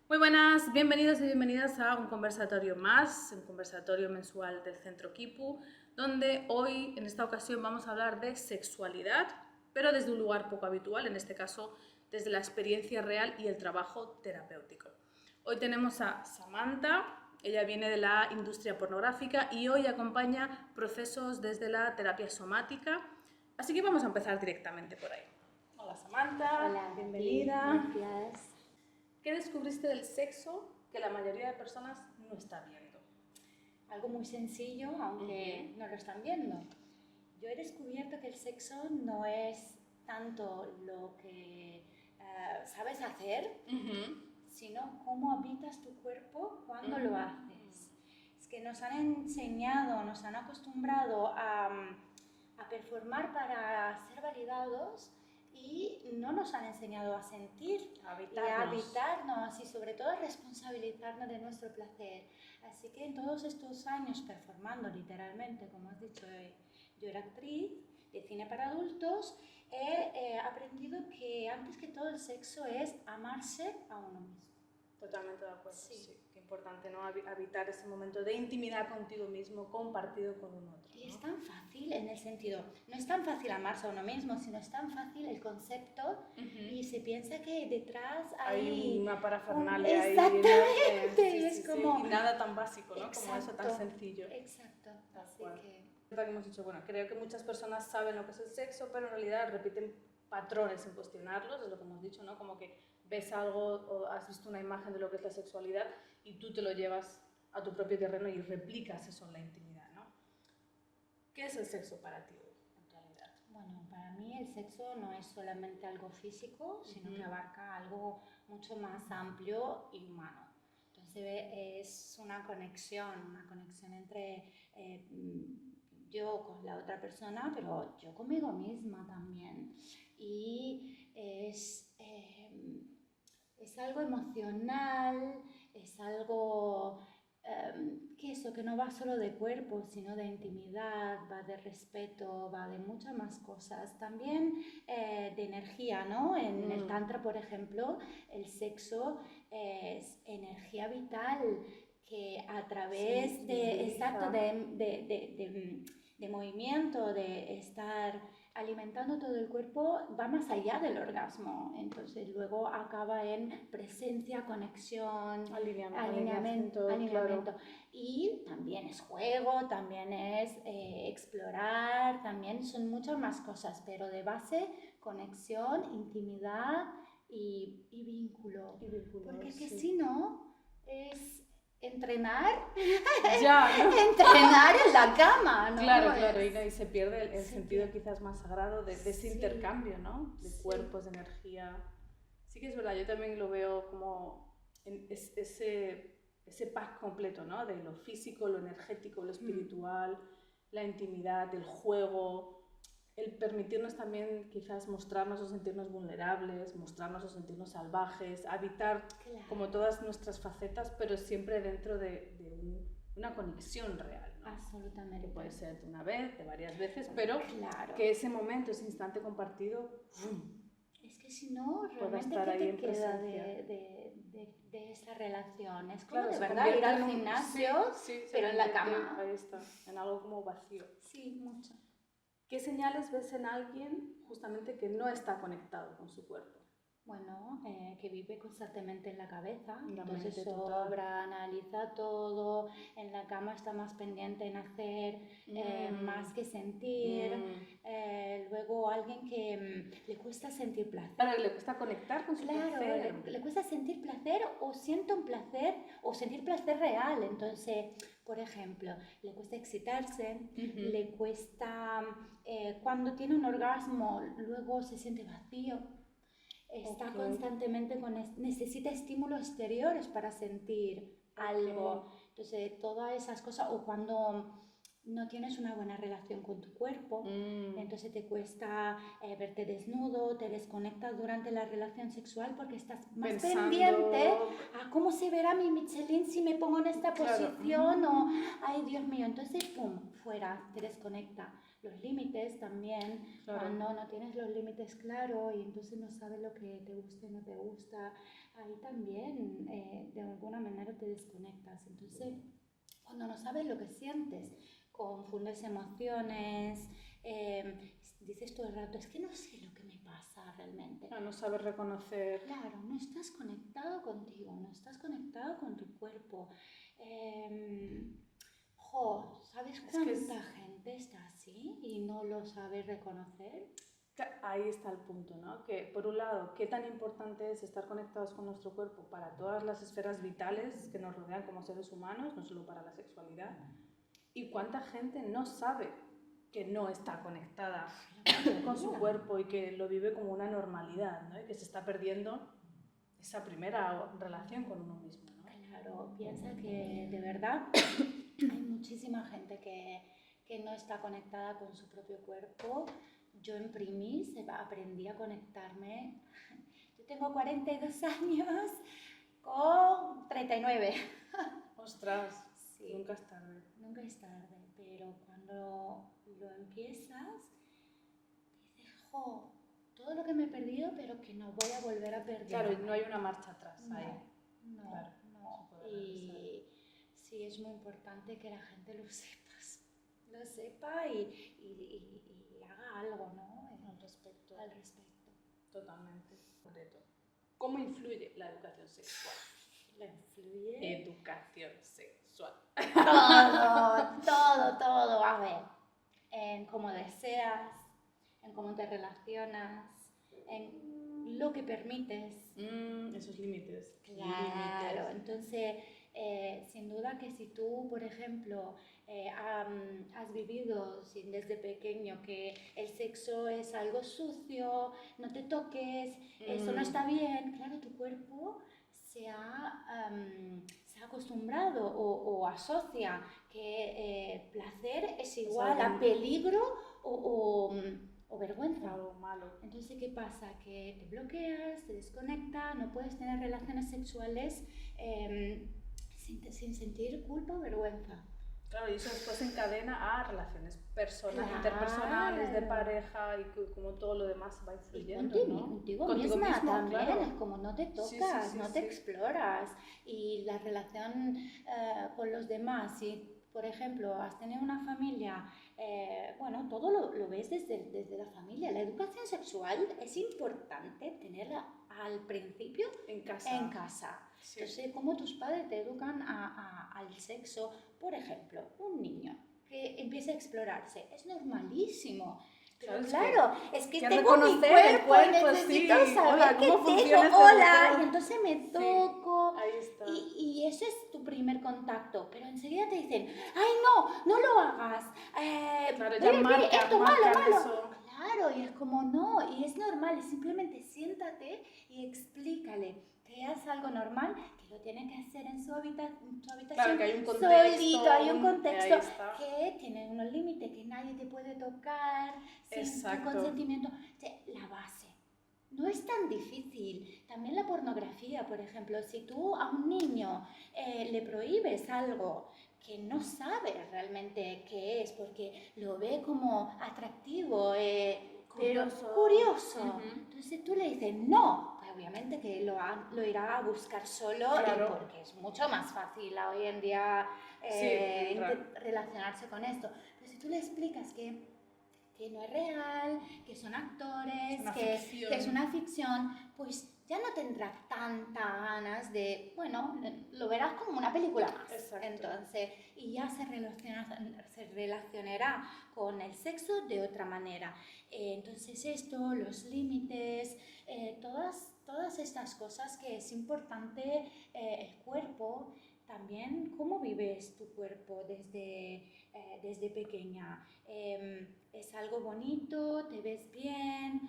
Muy buenas, bienvenidos y bienvenidas a un conversatorio más, un conversatorio mensual del Centro Kipu, donde hoy, en esta ocasión, vamos a hablar de sexualidad, pero desde un lugar poco habitual, en este caso desde la experiencia real y el trabajo terapéutico. Hoy tenemos a Samantha, ella viene de la industria pornográfica y hoy acompaña procesos desde la terapia somática, así que vamos a empezar directamente por ahí. Hola Samantha, Hola, bienvenida. gracias. ¿Qué descubriste del sexo que la mayoría de personas no está viendo? Algo muy sencillo, aunque no lo están viendo. Yo he descubierto que el sexo no es tanto lo que sabes hacer, sino cómo habitas tu cuerpo cuando lo haces. Es que nos han enseñado, nos han acostumbrado a performar para ser validados y no nos han enseñado a sentir y a habitarnos y sobre todo a responsabilizarnos de nuestro placer. Así que en todos estos años performando literalmente, como has dicho, yo era actriz de cine para adultos, he aprendido que antes que todo el sexo es amarse a uno mismo. Totalmente de acuerdo, sí. Qué importante, ¿no? Habitar ese momento de intimidad contigo mismo, compartido con un otro, ¿no? Y es tan fácil en el sentido, no es tan fácil amarse a uno mismo, sino es tan fácil el concepto y se piensa que detrás hay una parafernalia. Exactamente, es como... Y nada tan básico, ¿no? Exacto, como eso tan sencillo. Exacto, así que... Hemos dicho, bueno, creo que muchas personas saben lo que es el sexo, pero en realidad repiten patrones sin cuestionarlos, es lo que hemos dicho, ¿no? Como que ves algo o has visto una imagen de lo que es la sexualidad y tú te lo llevas a tu propio terreno y replicas eso en la intimidad, ¿no? ¿Qué es el sexo para ti en realidad? Bueno, para mí el sexo no es solamente algo físico, sino que abarca algo mucho más amplio y humano. Entonces es una conexión entre yo con la otra persona, pero yo conmigo misma también. Y es algo emocional, es algo que no va solo de cuerpo, sino de intimidad, va de respeto, va de muchas más cosas. También de energía, ¿no? En el tantra, por ejemplo, el sexo es energía vital que a través de movimiento, de estar alimentando todo el cuerpo, va más allá del orgasmo. Entonces luego acaba en presencia, conexión, alineamiento. Claro. Y también es juego, también es explorar, también son muchas más cosas, pero de base conexión, intimidad y vínculo. Porque que si no es entrenar, entrenar en la cama, ¿no? Claro, y se pierde el sentido quizás más sagrado de ese intercambio, ¿no? De cuerpos, de energía. Sí que es verdad, yo también lo veo como ese pack completo, ¿no? De lo físico, lo energético, lo espiritual, la intimidad, el juego, el permitirnos también quizás mostrarnos o sentirnos vulnerables, mostrarnos o sentirnos salvajes, habitar como todas nuestras facetas, pero siempre dentro de una conexión real, ¿no? Absolutamente. Que puede ser de una vez, de varias veces, pero que ese momento, ese instante compartido, es que si no, realmente ¿qué te queda de esa relación? Es como de verdad ir al gimnasio, pero en la cama. Ahí está, en algo como vacío. Sí, mucho. ¿Qué señales ves en alguien justamente que no está conectado con su cuerpo? Bueno, que vive constantemente en la cabeza, entonces sobra, analiza todo, en la cama está más pendiente en hacer más que sentir, luego alguien que le cuesta sentir placer. Claro, le cuesta conectar con su placer. Le cuesta sentir placer o siente un placer o sentir placer real, entonces, por ejemplo, le cuesta excitarse, le cuesta, cuando tiene un orgasmo, luego se siente vacío. Está constantemente necesita estímulos exteriores para sentir algo. Entonces, todas esas cosas, o cuando no tienes una buena relación con tu cuerpo, entonces te cuesta verte desnudo, te desconectas durante la relación sexual porque estás más pendiente a cómo se verá mi Michelin si me pongo en esta posición o, ay Dios mío, entonces pum, fuera, te desconecta. Los límites también, cuando no tienes los límites claros y entonces no sabes lo que te gusta y no te gusta, ahí también desconectas. Entonces, cuando no sabes lo que sientes, confundes emociones, dices todo el rato, es que no sé lo que me pasa realmente. No sabes reconocer. Claro, no estás conectado contigo, no estás conectado con tu cuerpo. ¿Sabes cuánta gente está así y no lo sabe reconocer? Ahí está el punto, ¿no? Que por un lado, qué tan importante es estar conectados con nuestro cuerpo para todas las esferas vitales que nos rodean como seres humanos, no solo para la sexualidad, y cuánta gente no sabe que no está conectada con su cuerpo y que lo vive como una normalidad, ¿no? Y que se está perdiendo esa primera relación con uno mismo, ¿no? Claro, piensa que de verdad hay muchísima gente que no está conectada con su propio cuerpo. Yo en primis aprendí a conectarme. Yo tengo 42 años con 39. Ostras, Sí, nunca es tarde. nunca es tarde, pero cuando lo empiezas, dices, todo lo que me he perdido, pero que no voy a volver a perder. Claro, no hay una marcha atrás ahí. No, claro, no. Y sí, es muy importante que la gente lo sepa y haga algo, ¿no? Al respecto. Totalmente. ¿Cómo influye la educación sexual? La influye. Educación sexual. Todo. A ver, en cómo deseas, en cómo te relacionas, en lo que permites. Esos límites. Claro, entonces, sin duda que si tú, por ejemplo, has vivido desde pequeño que el sexo es algo sucio, no te toques, eso no está bien, claro, tu cuerpo se ha acostumbrado o asocia que placer es igual a peligro o vergüenza. Algo malo. Entonces, ¿qué pasa? Que te bloqueas, te desconectas, no puedes tener relaciones sexuales sin sentir culpa o vergüenza. Claro, y eso después encadena a relaciones interpersonales, de pareja y como todo lo demás va influyendo, contigo misma también, claro. Es como no te tocas, no te exploras. Y la relación con los demás, si por ejemplo has tenido una familia, todo lo ves desde la familia. La educación sexual es importante tenerla al principio en casa. Sí. Entonces, cómo tus padres te educan al sexo. Por ejemplo, un niño que empieza a explorarse, es normalísimo. Pero claro, es que tengo mi cuerpo y necesito saber que tengo, y entonces me toco. Sí, ahí está. Y ese es tu primer contacto, pero enseguida te dicen, ¡ay no lo hagas! Claro, ya marca malo. Eso. Claro, y es como no, y es normal, simplemente siéntate y explícale que es algo normal, que lo tiene que hacer en su habitación, claro, que hay un contexto, solito, hay un contexto que tiene unos límites, que nadie te puede tocar sin tu consentimiento. La base. No es tan difícil. También la pornografía, por ejemplo, si tú a un niño le prohíbes algo que no sabe realmente qué es, porque lo ve como atractivo, curioso. Entonces tú le dices no, pues obviamente que lo irá a buscar solo, porque es mucho más fácil hoy en día relacionarse con esto. Pero si tú le explicas que no es real, que son actores, que es una ficción, pues ya no tendrá tanta ganas de, lo verás como una película más. Exacto. Entonces, y ya se relacionará con el sexo de otra manera. Entonces esto, los límites, todas estas cosas que es importante, el cuerpo, también cómo vives tu cuerpo desde pequeña. Es algo bonito, te ves bien,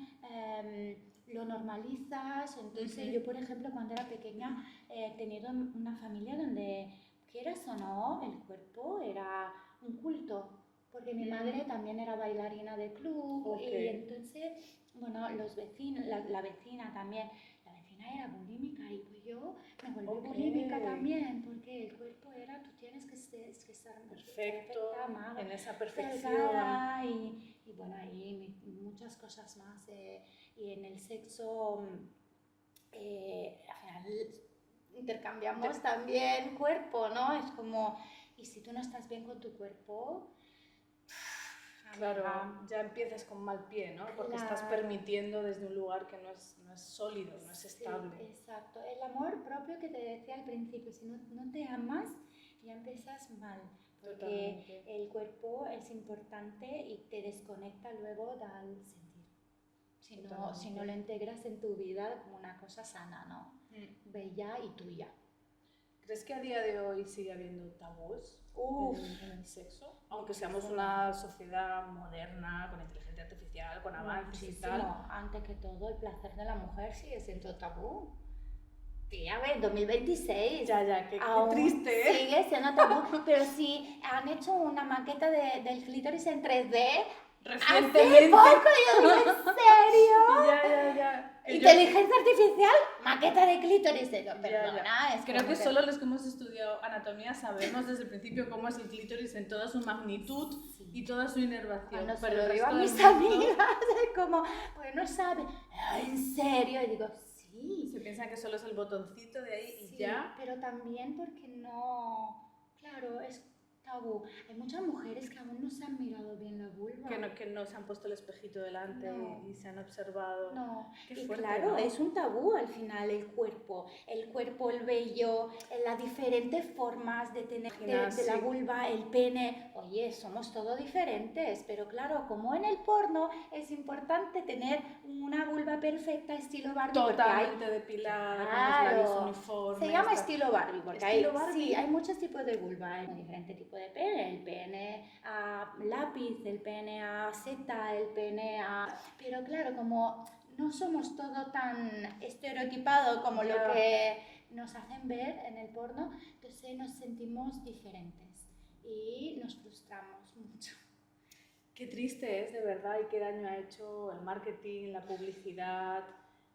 lo normalizas. Entonces yo, por ejemplo, cuando era pequeña he tenido una familia donde, quieras o no, el cuerpo era un culto, porque mi madre también era bailarina de club y entonces, los vecinos, la vecina también, la vecina era bulímica y pues yo me volví bulímica también, porque el cuerpo era, tú tienes que estar perfecta, magra, en esa perfección y bueno, ahí muchas cosas más, y en el sexo al final intercambiamos también cuerpo, ¿no? Es como, y si tú no estás bien con tu cuerpo... Claro, ya empiezas con mal pie, ¿no? Porque estás Claro. permitiendo desde un lugar que no es sólido, no es Sí, estable. exacto. El amor propio que te decía al principio, si no te amas, ya empiezas mal, porque Totalmente. el cuerpo es importante y te desconecta luego del sentir. Si no lo integras en tu vida como una cosa sana, ¿no? Bella y tuya. ¿Crees que a día de hoy sigue habiendo tabús en el sexo? Aunque seamos Muchísimo. una sociedad moderna, con inteligencia artificial, con avances y Muchísimo. tal. Antes que todo, el placer de la mujer sigue siendo tabú. Tía, a ver, 2026. Ya, qué Aún triste, ¿eh? sigue siendo tabú. Pero si han hecho una maqueta del clítoris en 3D. Recientemente. Hace poco, yo digo, ¿en serio? Ya. Inteligencia artificial, maqueta de clítoris. Digo, perdona, es Creo como que solo los que hemos estudiado anatomía sabemos desde el principio cómo es el clítoris en toda su magnitud y toda su inervación. Cuando pero se lo el digo a resto mis del mundo amigas, es como, pues no sabe. ¿En serio? Y digo, sí. se piensa que solo es el botoncito de ahí Sí, y ya. pero también porque no, claro, es tabú. Hay muchas mujeres que aún no se han mirado bien la vulva. Que no se han puesto el espejito delante No. y se han observado. No, Qué y fuerte, claro, ¿no? es un tabú al final el cuerpo, el vello, las diferentes formas de tener de la Sí. vulva, el pene. Oye, somos todos diferentes, pero claro, como en el porno es importante tener una vulva perfecta estilo Barbie. Totalmente depilada, con los labios uniformes. Se llama estilo Barbie, porque ¿Estilo Barbie? Sí, hay muchos tipos de vulva, hay diferentes tipos de pene, el pene a lápiz, el pene a seta, el pene a... Pero claro, como no somos todo tan estereotipado como lo que nos hacen ver en el porno, entonces nos sentimos diferentes y nos frustramos mucho. Qué triste es, de verdad, y qué daño ha hecho el marketing, la publicidad,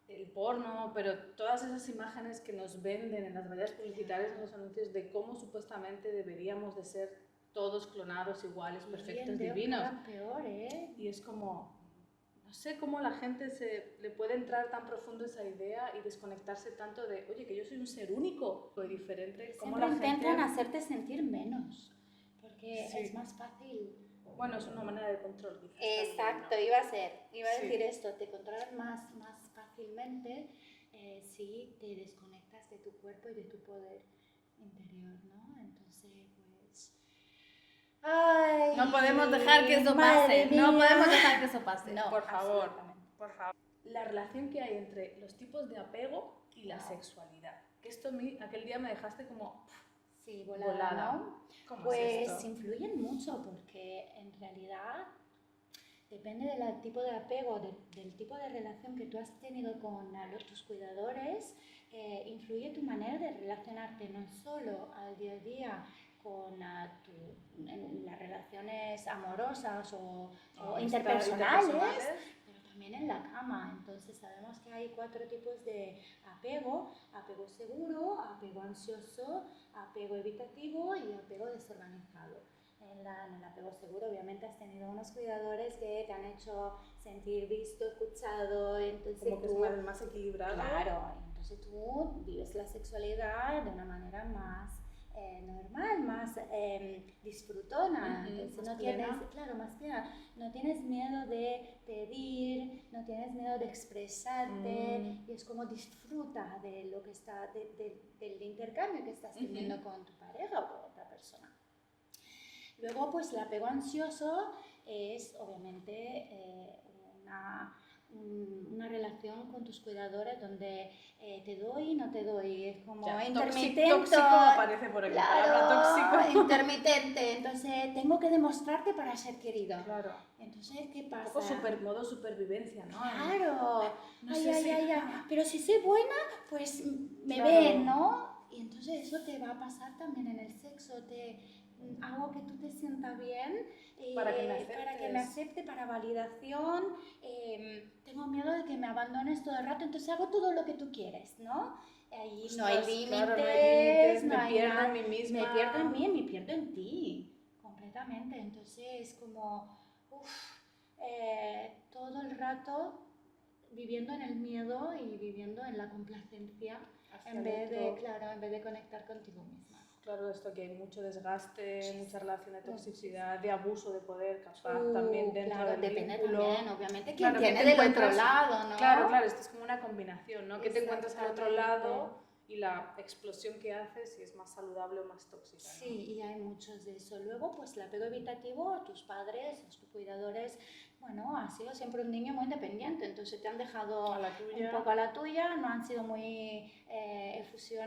el porno, pero todas esas imágenes que nos venden en las vallas publicitarias, en los anuncios, de cómo supuestamente deberíamos de ser todos clonados, iguales, perfectos, divinos. Peor, ¿eh? Y es como, no sé cómo la gente le puede entrar tan profundo esa idea y desconectarse tanto de, oye, que yo soy un ser único y diferente. Cómo Siempre la gente... intentan hacerte sentir menos, porque Sí. es más fácil. Bueno, es una manera de control, quizás. Exacto, también, ¿no? iba a decir esto, te controlas más fácilmente si te desconectas de tu cuerpo y de tu poder interior, ¿no? Entonces, pues... Ay, No podemos dejar que eso madre pase. No mía. podemos dejar que eso pase. No, Por favor, absolutamente. por favor. La relación que hay entre los tipos de apego y la sexualidad. Que esto a mí, aquel día me dejaste como Sí, volada. ¿no? ¿Cómo Pues es esto? influyen mucho porque en realidad depende del tipo de apego, del tipo de relación que tú has tenido con tus cuidadores, influye tu manera de relacionarte no solo al día a día con en las relaciones amorosas o interpersonales, pero también en la cama. Entonces sabemos que hay 4 tipos de apego: apego seguro, apego ansioso, apego evitativo y apego desorganizado. En el apego seguro, obviamente, has tenido unos cuidadores que te han hecho sentir visto, escuchado, entonces Como que tú, es más equilibrado. claro, entonces tú vives la sexualidad de una manera más normal, más disfrutona, entonces más no plena. tienes, claro, más plena, no tienes miedo de pedir, no tienes miedo de expresarte, y es como disfruta de lo que está, del intercambio que estás teniendo con tu pareja o con otra persona. Luego, pues el apego ansioso es obviamente una relación con tus cuidadores donde te doy y no te doy, es como Ya, intermitente. tóxico aparece por aquí, claro, palabra tóxico. intermitente, entonces tengo que demostrarte para ser querido. Claro. Entonces, ¿qué pasa? Un poco modo supervivencia, ¿no? Claro, No sé si... pero si soy buena, pues me ven, ¿no? Y entonces eso te va a pasar también en el sexo, hago que tú te sientas bien, para que me acepte, para validación, tengo miedo de que me abandones todo el rato, entonces hago todo lo que tú quieres, ¿no? Ahí no hay límites, claro, no hay límites, no me hay pierdo nada, en mí misma. me pierdo en mí, me pierdo en ti, completamente, entonces es como, todo el rato viviendo en el miedo y viviendo en la complacencia hacia en el vez de, otro. claro, en vez de conectar contigo misma. Claro, esto que hay mucho desgaste, Sí, mucha relación de toxicidad, muchísimo. de abuso de poder, capaz también dentro Claro, del depende vínculo. también, obviamente, Claro, quién que tiene te del otro encuentras- lado, ¿no? Claro, esto es como una combinación, ¿no? Que te encuentras al otro Exactamente. lado y la explosión que haces, si es más saludable o más tóxica, ¿no? Sí, y hay muchos de eso. Luego, pues el apego evitativo, tus padres, tus cuidadores, bueno, has sido siempre un niño muy independiente, entonces te han dejado A la tuya. un poco a la tuya, no han sido muy efusivos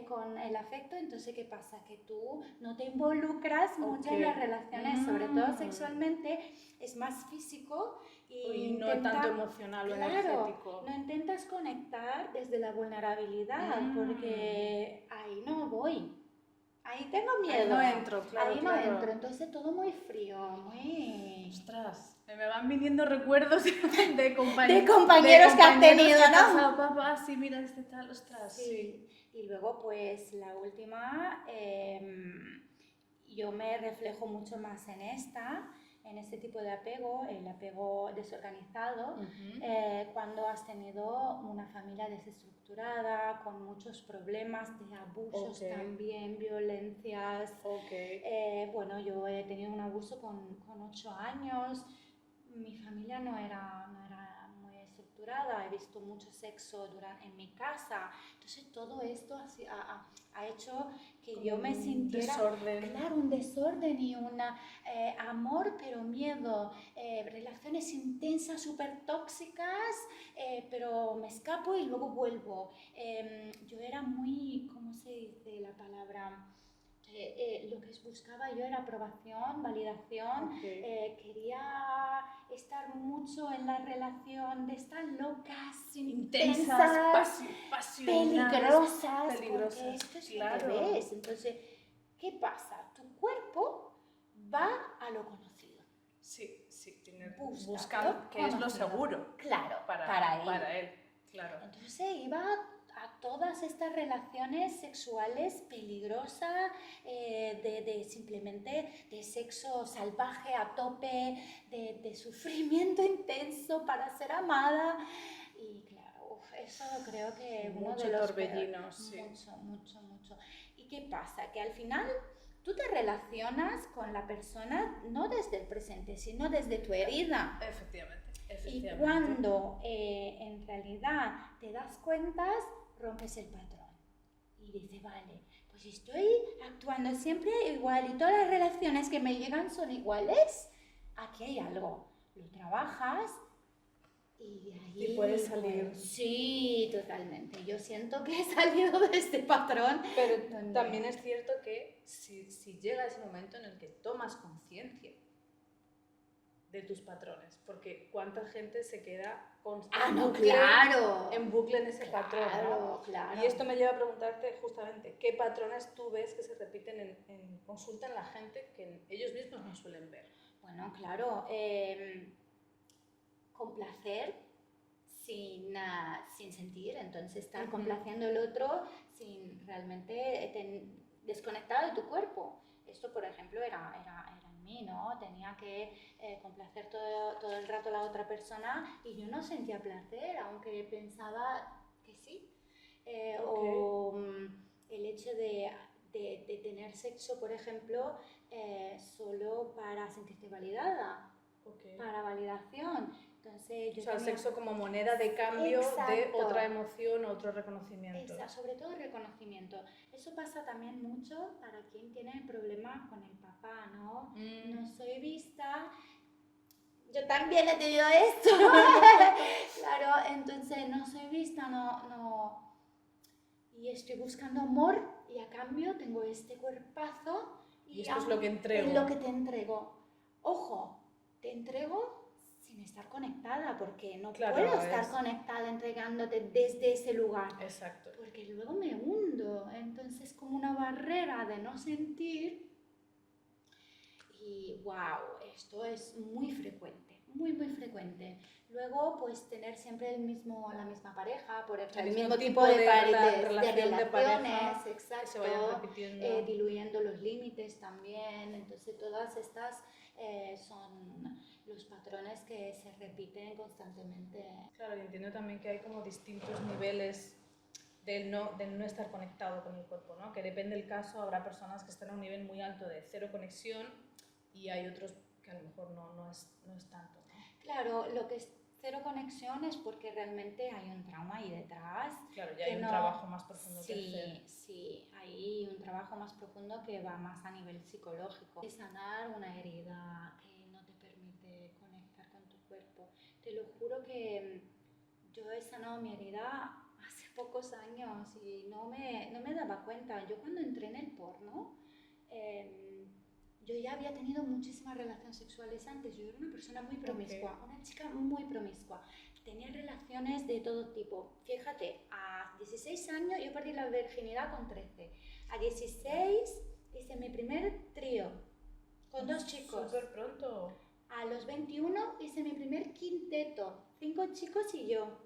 con el afecto, entonces ¿qué pasa? Que tú no te involucras mucho en las relaciones, sobre todo sexualmente, es más físico Y no tanto emocional o energético. no intentas conectar desde la vulnerabilidad, porque ahí no voy. Ahí tengo miedo. Ahí no entro, claro, Ahí no claro. entro, entonces todo muy frío, muy... Ostras, me van viniendo recuerdos de compañeros que han tenido, que ¿no? han pasado, papá, sí, mira este tal, ostras, sí. Y luego, pues, la última, yo me reflejo mucho más en este tipo de apego, el apego desorganizado, cuando has tenido una familia desestructurada, con muchos problemas de abusos también, violencias. Bueno, yo he tenido un abuso con 8 años, mi familia no era muy estructurada, he visto mucho sexo en mi casa, entonces todo esto ha hecho que yo me sintiera un desorden y un amor pero miedo, relaciones intensas, súper tóxicas, pero me escapo y luego vuelvo. Yo era muy, ¿cómo se dice la palabra? Lo que buscaba yo era aprobación, validación, quería estar mucho en la relación, de estar locas, intensas, peligrosas, porque esto es lo que ves. Entonces, ¿qué pasa? Tu cuerpo va a lo conocido. Sí, busca que es lo seguro. Claro, para él. Claro. Entonces iba a todas estas relaciones sexuales peligrosas, simplemente de sexo salvaje a tope, de sufrimiento intenso para ser amada. Y claro, eso creo que uno de los torbellinos, sí. Mucho. ¿Y qué pasa? Que al final tú te relacionas con la persona no desde el presente, sino desde tu herida. Efectivamente. Y cuando en realidad te das cuenta, rompes el patrón. Y dices, vale, pues estoy actuando siempre igual y todas las relaciones que me llegan son iguales. Aquí hay algo. Lo trabajas y de ahí... Y puedes salir. Pues, sí, totalmente. Yo siento que he salido de este patrón. Pero también es cierto que si llega ese momento en el que tomas conciencia de tus patrones, porque cuánta gente se queda en bucle en ese patrón, ¿no? Claro. Y esto me lleva a preguntarte justamente qué patrones tú ves que se repiten en consulta en la gente que ellos mismos no suelen ver. Bueno, claro, complacer sin sentir, entonces estar complaciendo al otro sin realmente desconectado de tu cuerpo. Esto, por ejemplo, era en mí, ¿no? Tenía que complacer todo el rato a la otra persona y yo no sentía placer, aunque pensaba que sí. O el hecho de tener sexo, por ejemplo, solo para sentirte validada, para validación. Entonces, el sexo como moneda de cambio de otra emoción, otro reconocimiento. Sobre todo reconocimiento. Eso pasa también mucho para quien tiene problemas con el papá, ¿no? No soy vista. Yo también he tenido esto. Claro, entonces no soy vista, no. Y estoy buscando amor y a cambio tengo este cuerpazo. Y esto es lo que entrego. Es lo que te entrego. Ojo, te entrego sin estar conectada, porque no puedo estar conectada entregándote desde ese lugar. Exacto. Porque luego me hundo, entonces como una barrera de no sentir. Y wow, esto es muy frecuente, muy frecuente. Luego, pues tener siempre la misma pareja, por el mismo tipo de relaciones, de pareja, exacto, que se vayan repitiendo. Diluyendo los límites también. Entonces todas estas son los patrones que se repiten constantemente. Claro, y entiendo también que hay como distintos niveles del no estar conectado con el cuerpo, ¿no? Que depende del caso, habrá personas que están a un nivel muy alto de cero conexión y hay otros que a lo mejor no es tanto, ¿no? Claro, lo que es cero conexión es porque realmente hay un trauma ahí detrás. Claro, ya hay un trabajo más profundo que Sí, hacer. sí, hay un trabajo más profundo que va más a nivel psicológico. Es sanar una herida que no te permite conectar con tu cuerpo. Te lo juro que yo he sanado mi herida hace pocos años y no me daba cuenta. Yo cuando entré en el porno, yo ya había tenido muchísimas relaciones sexuales antes. Yo era una persona muy promiscua, una chica muy promiscua. Tenía relaciones de todo tipo. Fíjate, a 16 años yo perdí la virginidad con 13. A 16 hice mi primer trío con 2 chicos. Súper pronto. A los 21 hice mi primer quinteto, 5 chicos y yo.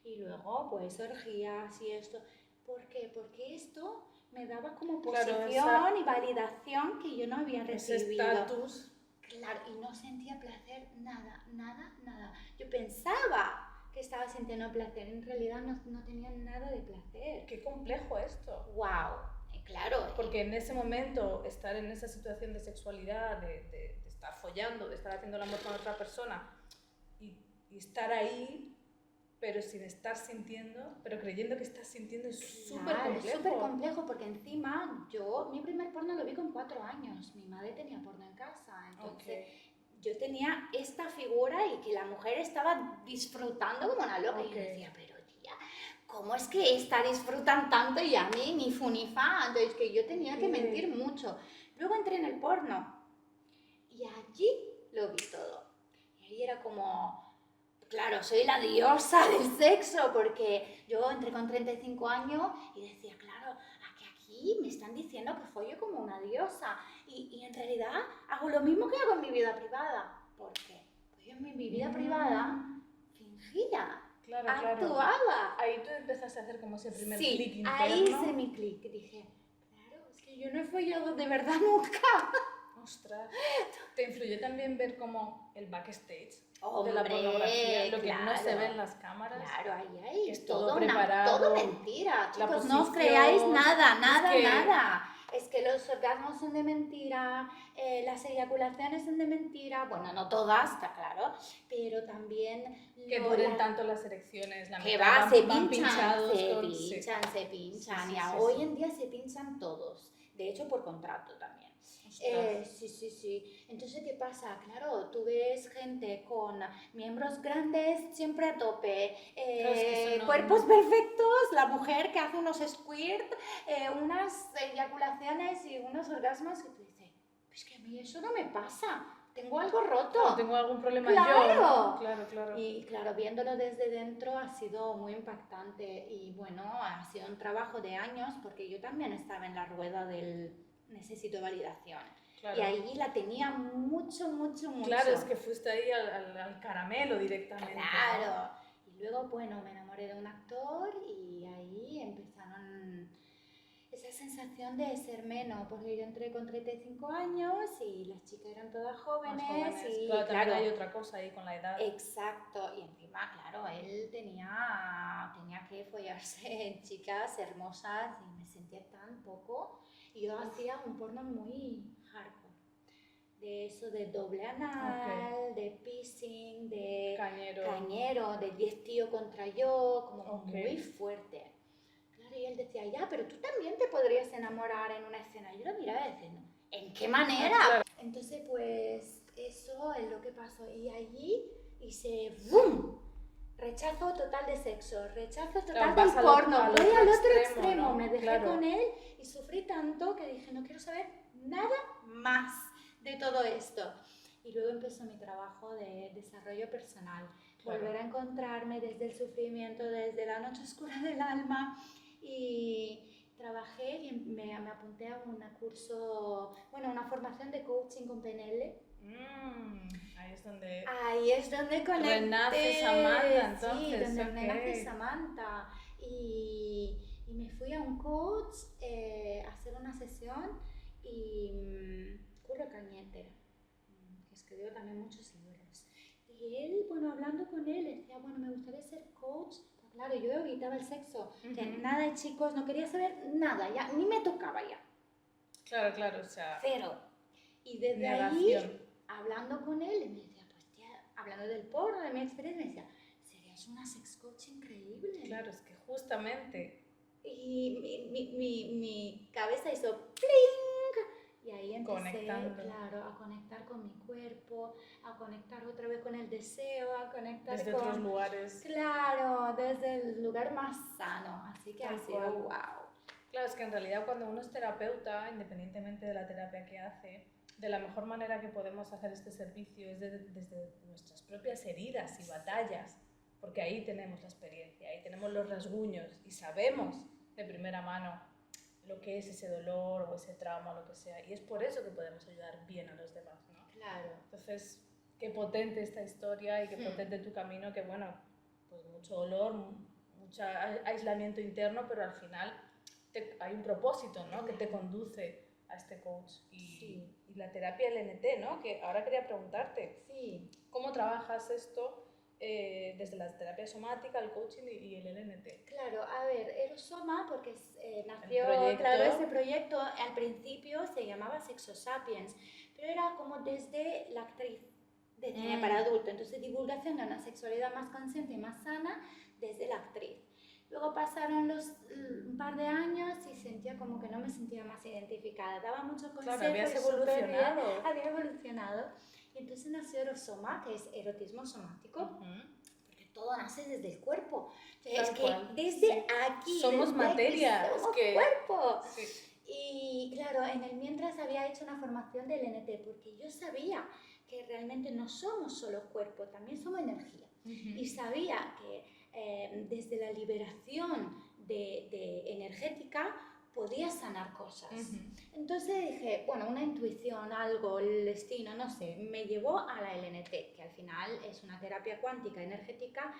Y luego, pues, orgías y esto. ¿Por qué? Porque esto me daba como posición y validación que yo no había recibido. Ese estatus. Claro, y no sentía placer, nada, nada, nada. Yo pensaba que estaba sintiendo placer, en realidad no tenía nada de placer. Qué complejo esto. ¡Wow! Claro. Porque en ese momento, estar en esa situación de sexualidad, de estar follando, de estar haciendo el amor con otra persona y estar ahí, pero sin estar sintiendo, pero creyendo que estás sintiendo, es súper complejo. Es súper complejo porque encima mi primer porno lo vi con 4 años. Mi madre tenía porno en casa, entonces yo tenía esta figura y que la mujer estaba disfrutando como una loca. Y yo decía, pero tía, ¿cómo es que esta disfrutan tanto y a mí ni fu ni fa? Entonces que yo tenía que mentir mucho. Luego entré en el porno y allí lo vi todo. Y ahí era como... Claro, soy la diosa del sexo, porque yo entré con 35 años y decía, claro, aquí me están diciendo que follo como una diosa. Y en realidad hago lo mismo que hago en mi vida privada. ¿Por qué? Pues yo en mi vida privada fingía, actuaba. Ahí tú empezaste a hacer como ese primer clic interno. Ahí hice mi clic. Dije, claro, es que yo no he follado de verdad nunca. Ostras, ¿te influyó también ver como el backstage Hombre, de la pornografía, lo que no se ve en las cámaras? Claro, ahí es todo preparado. Todo mentira, chicos, no os creáis nada. Es que los orgasmos son de mentira, las eyaculaciones son de mentira, bueno, no todas, está claro, pero también... Que duren tanto las erecciones, la que mitad se van pinchan, pinchados se pinchan, hoy en día se pinchan todos, de hecho por contrato también. Sí. Entonces, ¿qué pasa? Claro, tú ves gente con miembros grandes siempre a tope, cuerpos perfectos, la mujer que hace unos squirt, unas eyaculaciones y unos orgasmos, y tú dices, pues que a mí eso no me pasa, tengo algo roto. No, tengo algún problema yo. Claro. Y claro, viéndolo desde dentro ha sido muy impactante y bueno, ha sido un trabajo de años porque yo también estaba en la rueda del... necesito validación. Claro. Y ahí la tenía mucho. Claro, es que fuiste ahí al caramelo directamente. Claro. ¿No? Y luego, bueno, me enamoré de un actor y ahí empezaron esa sensación de ser menos, porque yo entré con 35 años y las chicas eran todas jóvenes. Y claro, también hay otra cosa ahí con la edad. Exacto. Y encima, claro, él tenía que follarse chicas hermosas y me sentía tan poco. Y yo hacía un porno muy hardcore, de eso de doble anal, de piercing, de cañero, de 10 tíos contra yo, como muy fuerte. Claro, y él decía, ya, pero tú también te podrías enamorar en una escena. Yo lo miraba diciendo, ¿en qué manera? Claro. Entonces, pues, eso es lo que pasó. Y allí hice ¡boom! Rechazo total de sexo, rechazo total del porno, voy al otro extremo, ¿no? Me dejé con él y sufrí tanto que dije, no quiero saber nada más de todo esto. Y luego empezó mi trabajo de desarrollo personal, volver a encontrarme desde el sufrimiento, desde la noche oscura del alma, y trabajé y me apunté a un curso, una formación de coaching con PNL. Ahí es donde conecté. Renace Samantha, entonces. Sí, donde renace Samantha. Y me fui a un coach a hacer una sesión y Curro Cañete. Es que dio también muchos libros. Y él, bueno, hablando con él, decía, bueno, me gustaría ser coach. Pero claro, yo evitaba el sexo. O sea, nada de chicos, no quería saber nada, ya, ni me tocaba ya. Claro, o sea... Cero. Y desde negación. ahí, hablando con él, me decía, pues tía, hablando del porno, de mi experiencia, me decía, serías una sex coach increíble. Claro, es que justamente... Y mi cabeza hizo pling. Y ahí empecé, Conectando. claro, a conectar con mi cuerpo, a conectar otra vez con el deseo, a conectar Desde con... otros lugares. Claro, desde el lugar más sano. Así que Tal ha sido cual. wow. Claro, es que en realidad cuando uno es terapeuta, independientemente de la terapia que hace, de la mejor manera que podemos hacer este servicio es desde nuestras propias heridas y batallas, porque ahí tenemos la experiencia, ahí tenemos los rasguños y sabemos de primera mano lo que es ese dolor o ese trauma o lo que sea, y es por eso que podemos ayudar bien a los demás, ¿no? Claro. Entonces, qué potente esta historia y qué potente tu camino, que bueno, pues mucho dolor, mucho aislamiento interno, pero al final hay un propósito, ¿no? Que te conduce a este coach y la terapia LNT, ¿no? Que ahora quería preguntarte, ¿cómo trabajas esto desde la terapia somática, el coaching y el LNT? Claro, a ver, Erosoma, porque nació, proyecto. claro, ese proyecto al principio se llamaba Sexo Sapiens, pero era como desde la actriz de cine para adulto, entonces divulgación de una sexualidad más consciente y más sana desde la actriz. Luego pasaron un par de años y sentía como que no me sentía más identificada. Daba mucho consejo. Claro, habías y súper bien, evolucionado. había evolucionado. Y entonces nació Erosoma, que es erotismo somático, porque todo nace desde el cuerpo. Entonces, es que desde aquí, somos desde materia, aquí, somos es que... cuerpo. Sí. Y claro, en el mientras había hecho una formación de LNT, porque yo sabía que realmente no somos solo cuerpo, también somos energía. Y sabía que desde la liberación energética podía sanar cosas. Entonces dije, bueno, una intuición, algo, el destino, no sé, me llevó a la LNT, que al final es una terapia cuántica energética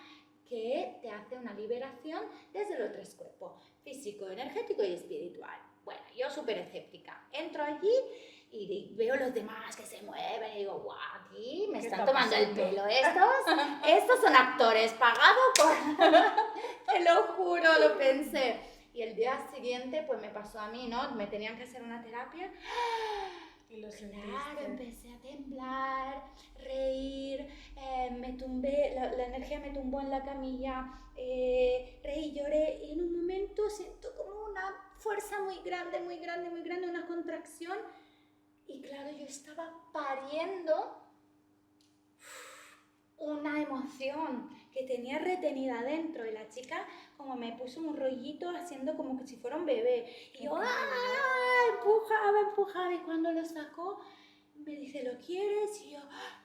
que te hace una liberación desde los tres cuerpos, físico, energético y espiritual. Bueno, yo súper escéptica. Entro allí y veo los demás que se mueven y digo, guau, aquí me están tomando el pelo. Estos son actores pagados por... Te lo juro, lo pensé. Y el día siguiente, pues me pasó a mí, ¿no? Me tenían que hacer una terapia. Y lo sentiste. Claro, empecé a temblar, reír, me tumbé, la energía me tumbó en la camilla, reí, lloré y en un momento siento como una fuerza muy grande, una contracción y claro, yo estaba pariendo una emoción que tenía retenida dentro y la chica como me puso un rollito haciendo como que si fuera un bebé y yo empujaba y cuando lo sacó me dice ¿lo quieres? Y yo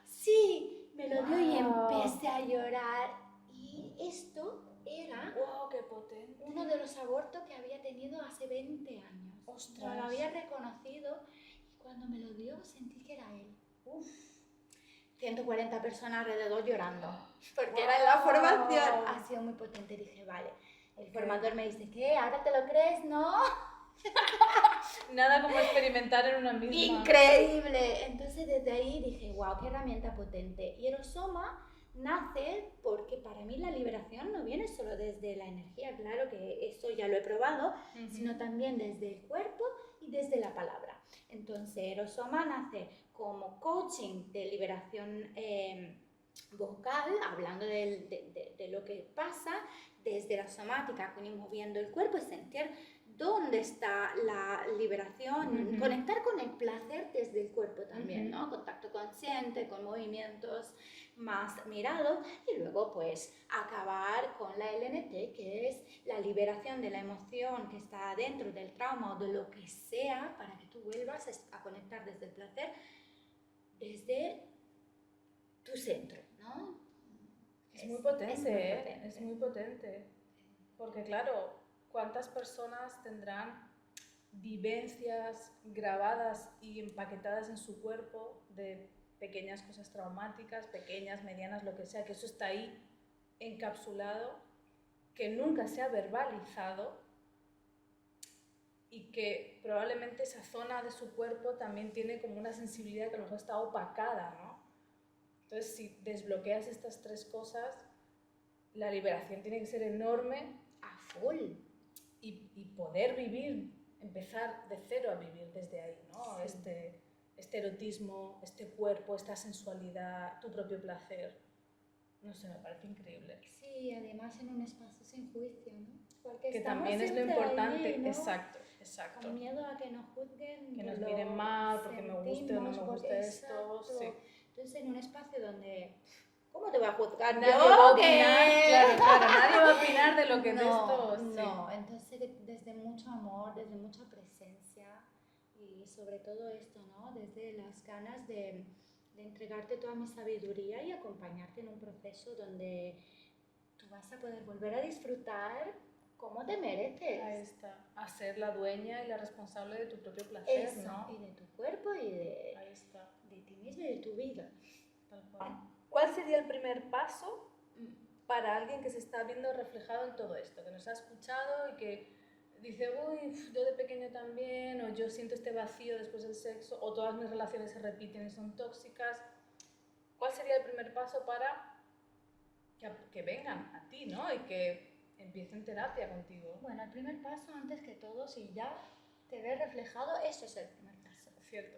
sí, me lo dio y empecé a llorar y esto era qué potente. uno de los abortos que había tenido hace 20 años. Ostras. No lo había reconocido y cuando me lo dio sentí que era él. 140 personas alrededor llorando, porque era en la formación. Ha sido muy potente, dije, vale. El formador me dice, ¿qué? ¿Ahora te lo crees? ¿No? Nada como experimentar en una misma. Increíble. Entonces desde ahí dije, wow, qué herramienta potente. Y Erosoma nace porque para mí la liberación no viene solo desde la energía, claro que eso ya lo he probado, sino también desde el cuerpo y desde la palabra. Entonces Erosoma nace como coaching de liberación vocal, hablando de lo que pasa desde la somática, moviendo el cuerpo y sentir dónde está la liberación, conectar con el placer desde el cuerpo también, ¿no? Contacto consciente, con movimientos más mirados y luego pues acabar con la LNT, que es la liberación de la emoción que está dentro del trauma o de lo que sea para que tú vuelvas a conectar desde el placer, desde tu centro, ¿no? Es muy potente, es muy potente. Porque claro, ¿cuántas personas tendrán vivencias grabadas y empaquetadas en su cuerpo de pequeñas cosas traumáticas, pequeñas, medianas, lo que sea, que eso está ahí encapsulado, que nunca se ha verbalizado y que probablemente esa zona de su cuerpo también tiene como una sensibilidad que a lo mejor está opacada, ¿no? Entonces, si desbloqueas estas tres cosas, la liberación tiene que ser enorme A full. y poder vivir, empezar de cero a vivir desde ahí, ¿no? Sí. Este erotismo, este cuerpo, esta sensualidad, tu propio placer. No sé, me parece increíble. Sí, además en un espacio sin juicio, ¿no? Porque Que estamos también es lo siempre importante, allí, ¿no? exacto, exacto. Con miedo a que nos juzguen, Que de nos lo miren mal, porque me guste o no me sentimos, guste esto, exacto. sí. Entonces en un espacio donde, ¿cómo te va a juzgar Nadie yo? va a opinar, que- claro, nadie va a opinar de lo que de No, esto, sí. no, entonces desde mucho amor, desde mucha presencia y sobre todo esto, ¿no? Desde las ganas de entregarte toda mi sabiduría y acompañarte en un proceso donde tú vas a poder volver a disfrutar como te mereces. Ahí está, a ser la dueña y la responsable de tu propio placer, Eso, ¿no? y de tu cuerpo y Ahí está, de ti misma y de tu vida. tal cual. ¿Cuál sería el primer paso para alguien que se está viendo reflejado en todo esto, que nos ha escuchado y que dice, uy, yo de pequeño también, o yo siento este vacío después del sexo, o todas mis relaciones se repiten y son tóxicas? ¿Cuál sería el primer paso para que vengan a ti, ¿no? Y que empiecen terapia contigo? Bueno, el primer paso, antes que todo, si ya te ves reflejado, eso es el primer paso. Cierto.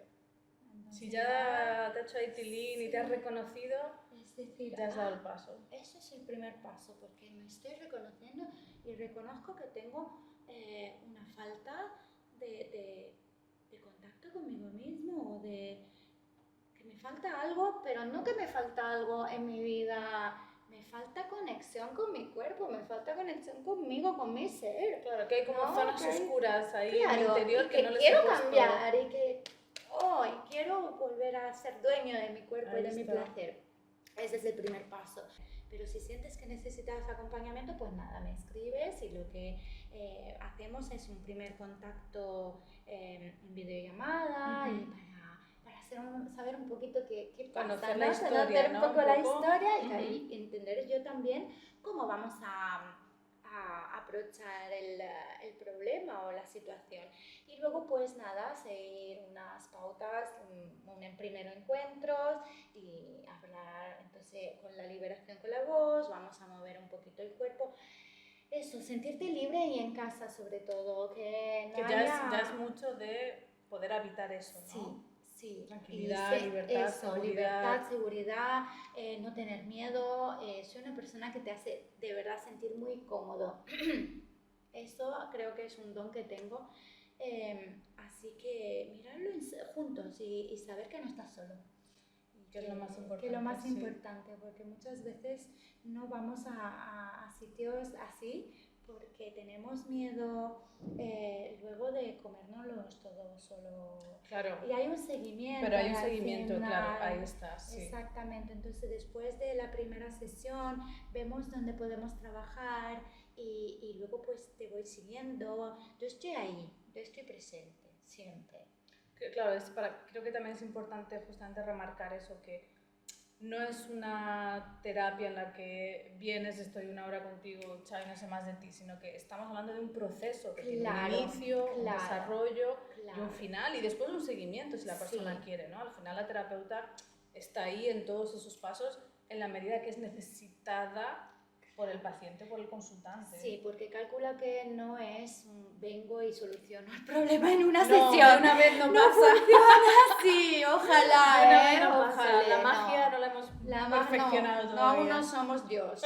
Entonces, Si ya te ha hecho ahí tilín y te has sí. reconocido, Es decir, ya has dado el paso. eso es el primer paso, porque me estoy reconociendo y reconozco que tengo una falta de contacto conmigo mismo o de que me falta algo, pero no que me falta algo en mi vida, me falta conexión con mi cuerpo, me falta conexión conmigo, con mi ser. Claro, que hay como No, zonas que hay- oscuras ahí en el Claro, interior y que no les he quiero puesto. cambiar y que hoy quiero volver a ser dueño de mi cuerpo Ahí y de mi está. placer. Ese es el primer paso. Pero si sientes que necesitas acompañamiento, pues nada, me escribes y lo que hacemos es un primer contacto en videollamada y para saber un poquito qué pasa, Conocer ¿no? la historia, Conocer un ¿no? poco Un la poco. historia y ahí entender yo también cómo vamos a aprovechar el problema o la situación. Y luego pues nada, seguir unas pautas, un primero encuentros y hablar entonces con la liberación con la voz, vamos a mover un poquito el cuerpo. Eso, sentirte libre y en casa sobre todo, que no Que ya haya... es mucho de poder habitar eso, ¿no? Sí. Tranquilidad, Y libertad, eso, seguridad. libertad, seguridad, no tener miedo. Soy una persona que te hace de verdad sentir muy cómodo. Eso creo que es un don que tengo. Así que mirarlo juntos y saber que no estás solo. Que es lo más importante. Que es lo más sí. importante, porque muchas veces no vamos a sitios así porque tenemos miedo luego de comérnoslos todos solo. Claro. Y hay un seguimiento. Pero hay un al seguimiento, final. claro, ahí está, sí. Exactamente, entonces después de la primera sesión vemos dónde podemos trabajar y luego pues te voy siguiendo. Yo estoy ahí, yo estoy presente, siempre. Claro, creo que también es importante justamente remarcar eso, que no es una terapia en la que vienes, estoy una hora contigo, chao, y no sé más de ti, sino que estamos hablando de un proceso que tiene un inicio, un desarrollo y un final, y después un seguimiento si la persona quiere, ¿no? Al final la terapeuta está ahí en todos esos pasos en la medida que es necesitada por el paciente, por el consultante. Sí, porque calcula que no es vengo y soluciono el problema en una No, sesión. de una vez no pasa. Funciona así, ojalá, no ojalá. pasa. La magia no la hemos perfeccionado no, todavía. aún no somos Dios.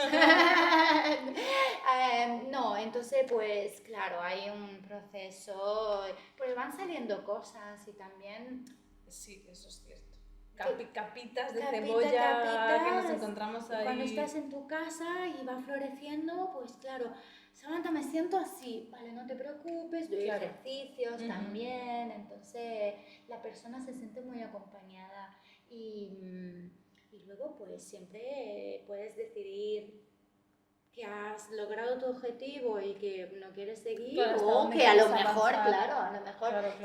No, entonces pues claro, hay un proceso, pues van saliendo cosas y también... Sí, eso es cierto. Capitas de Capita, cebolla que nos encontramos ahí. Cuando estás en tu casa y va floreciendo, pues claro, Samantha, me siento así, vale, no te preocupes, doy ejercicios también, entonces la persona se siente muy acompañada y luego pues siempre puedes decidir que has logrado tu objetivo y que no quieres seguir, o que a lo mejor,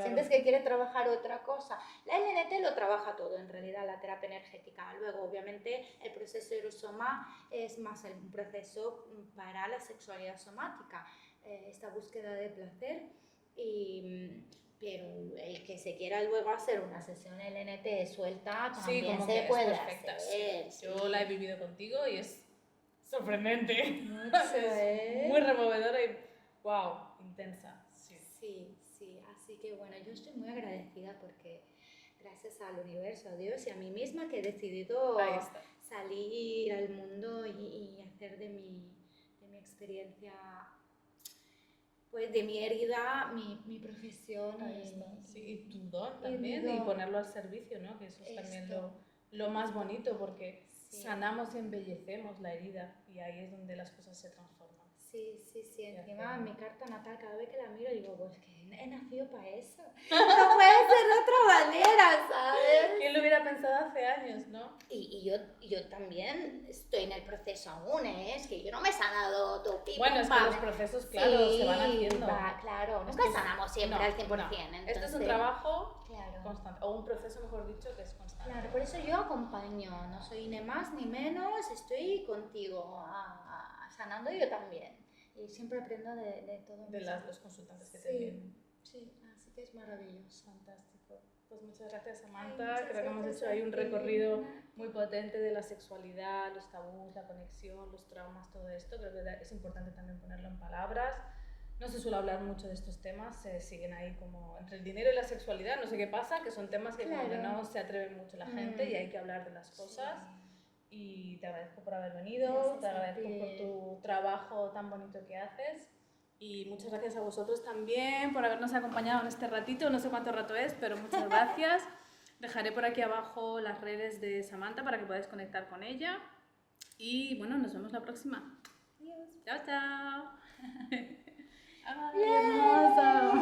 sientes que quieres trabajar otra cosa. La LNT lo trabaja todo, en realidad, la terapia energética. Luego, obviamente, el proceso Erosoma es más un proceso para la sexualidad somática, esta búsqueda de placer, pero el que quien se quiera luego hacer una sesión LNT suelta, Sí, también como se que es puede perfecta. hacer. Sí. Yo la he vivido contigo y es sorprendente. Mucho, Es muy removedora y wow, intensa. Sí. Sí, sí, así que bueno, yo estoy muy agradecida porque gracias al universo, a Dios y a mí misma que he decidido Ahí está. salir al mundo y hacer de mi experiencia, pues de mi herida, mi profesión. Ahí está. Sí, y tu don y mi también, y don. ponerlo al servicio, ¿no? Que eso es también Esto. lo más bonito, porque Sí. sanamos y embellecemos la herida, y ahí es donde las cosas se transforman. Sí, sí, sí, Ya encima está. mi carta natal, cada vez que la miro digo, pues que he nacido para eso. No puede ser de otra manera, ¿sabes? ¿Quién lo hubiera pensado hace años, no? Y yo también estoy en el proceso aún, ¿eh? Es que yo no me he sanado todo pipa. Bueno, es que los procesos, claro, se van haciendo. Claro, Es nunca que sanamos siempre no, al 100%. no. Entonces, Esto es un trabajo Claro. constante, o un proceso, mejor dicho, que es constante. Claro, por eso yo acompaño, no soy ni más ni menos, estoy contigo, sanando yo también. Y siempre aprendo de todo. De los consultantes que te Sí. vienen. Sí, así que es maravilloso. Fantástico. Pues muchas gracias, Samantha. muchas Creo que hemos gracias hecho ahí a un ti. recorrido muy potente de la sexualidad, los tabús, la conexión, los traumas, todo esto. Creo que es importante también ponerlo en palabras. No se suele hablar mucho de estos temas, se siguen ahí como entre el dinero y la sexualidad, no sé qué pasa, que son temas que como que Claro. no se atreve mucho la gente y hay que hablar de las cosas. Sí. Y te agradezco por haber venido, Gracias te a agradezco ti. por tu trabajo tan bonito que haces y muchas gracias a vosotros también por habernos acompañado en este ratito, no sé cuánto rato es, pero muchas gracias. Dejaré por aquí abajo las redes de Samantha para que podáis conectar con ella y bueno, nos vemos la próxima. Adiós. Chao, chao. Ay, hermosa.